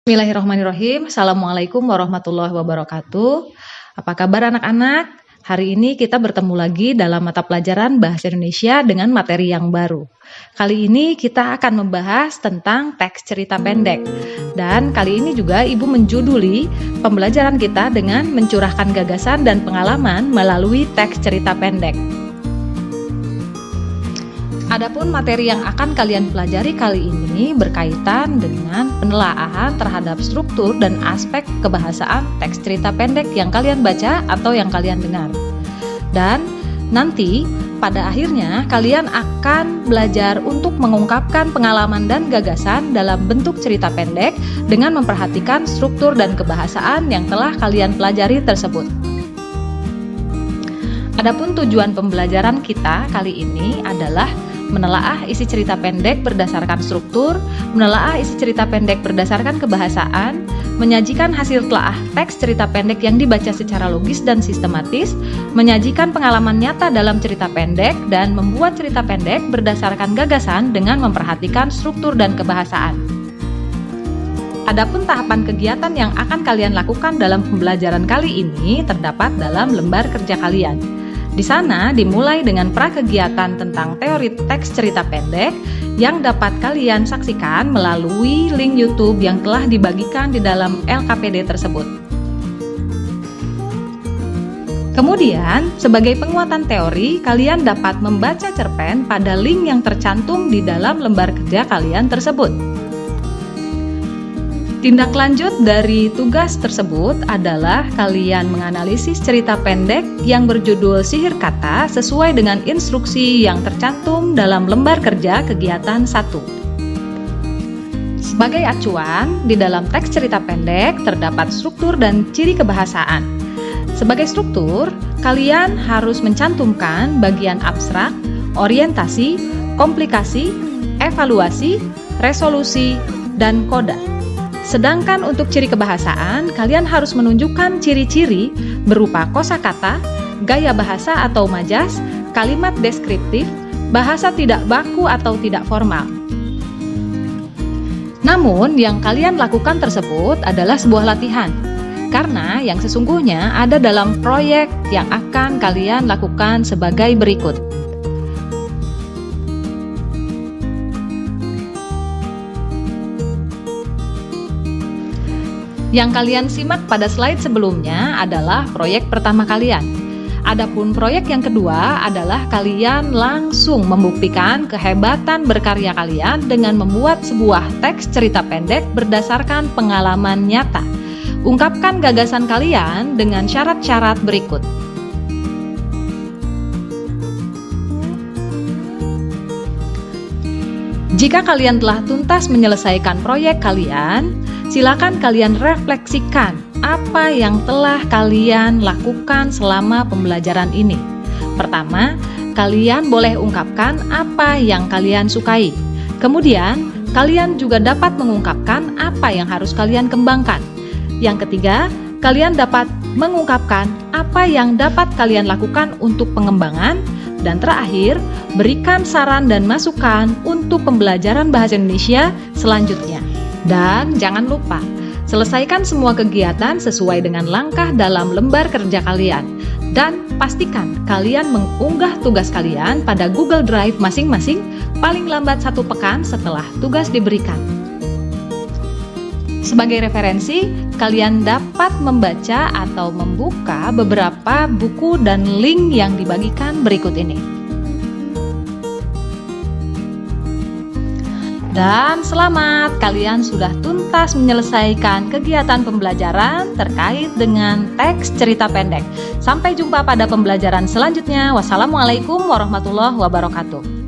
Bismillahirrahmanirrahim. Assalamualaikum warahmatullahi wabarakatuh. Apa kabar anak-anak? Hari ini kita bertemu lagi dalam mata pelajaran Bahasa Indonesia dengan materi yang baru. Kali ini kita akan membahas tentang teks cerita pendek. Dan kali ini juga Ibu menjuduli pembelajaran kita dengan mencurahkan gagasan dan pengalaman melalui teks cerita pendek. Adapun materi yang akan kalian pelajari kali ini berkaitan dengan penelaahan terhadap struktur dan aspek kebahasaan teks cerita pendek yang kalian baca atau yang kalian dengar. Dan nanti pada akhirnya kalian akan belajar untuk mengungkapkan pengalaman dan gagasan dalam bentuk cerita pendek dengan memperhatikan struktur dan kebahasaan yang telah kalian pelajari tersebut. Adapun tujuan pembelajaran kita kali ini adalah menelaah isi cerita pendek berdasarkan struktur, menelaah isi cerita pendek berdasarkan kebahasaan, menyajikan hasil telaah teks cerita pendek yang dibaca secara logis dan sistematis, menyajikan pengalaman nyata dalam cerita pendek, dan membuat cerita pendek berdasarkan gagasan dengan memperhatikan struktur dan kebahasaan. Adapun tahapan kegiatan yang akan kalian lakukan dalam pembelajaran kali ini terdapat dalam lembar kerja kalian. Di sana dimulai dengan prakegiatan tentang teori teks cerita pendek yang dapat kalian saksikan melalui link YouTube yang telah dibagikan di dalam LKPD tersebut. Kemudian, sebagai penguatan teori, kalian dapat membaca cerpen pada link yang tercantum di dalam lembar kerja kalian tersebut. Tindak lanjut dari tugas tersebut adalah kalian menganalisis cerita pendek yang berjudul Sihir Kata sesuai dengan instruksi yang tercantum dalam lembar kerja kegiatan 1. Sebagai acuan, di dalam teks cerita pendek terdapat struktur dan ciri kebahasaan. Sebagai struktur, kalian harus mencantumkan bagian abstrak, orientasi, komplikasi, evaluasi, resolusi, dan koda. Sedangkan untuk ciri kebahasaan, kalian harus menunjukkan ciri-ciri berupa kosakata, gaya bahasa atau majas, kalimat deskriptif, bahasa tidak baku atau tidak formal. Namun, yang kalian lakukan tersebut adalah sebuah latihan, karena yang sesungguhnya ada dalam proyek yang akan kalian lakukan sebagai berikut. Yang kalian simak pada slide sebelumnya adalah proyek pertama kalian. Adapun proyek yang kedua adalah kalian langsung membuktikan kehebatan berkarya kalian dengan membuat sebuah teks cerita pendek berdasarkan pengalaman nyata. Ungkapkan gagasan kalian dengan syarat-syarat berikut. Jika kalian telah tuntas menyelesaikan proyek kalian, silakan kalian refleksikan apa yang telah kalian lakukan selama pembelajaran ini. Pertama, kalian boleh ungkapkan apa yang kalian sukai. Kemudian, kalian juga dapat mengungkapkan apa yang harus kalian kembangkan. Yang ketiga, kalian dapat mengungkapkan apa yang dapat kalian lakukan untuk pengembangan. Dan terakhir, berikan saran dan masukan untuk pembelajaran bahasa Indonesia selanjutnya. Dan jangan lupa, selesaikan semua kegiatan sesuai dengan langkah dalam lembar kerja kalian. Dan pastikan kalian mengunggah tugas kalian pada Google Drive masing-masing paling lambat 1 pekan setelah tugas diberikan. Sebagai referensi, kalian dapat membaca atau membuka beberapa buku dan link yang dibagikan berikut ini. Dan selamat, kalian sudah tuntas menyelesaikan kegiatan pembelajaran terkait dengan teks cerita pendek. Sampai jumpa pada pembelajaran selanjutnya. Wassalamualaikum warahmatullahi wabarakatuh.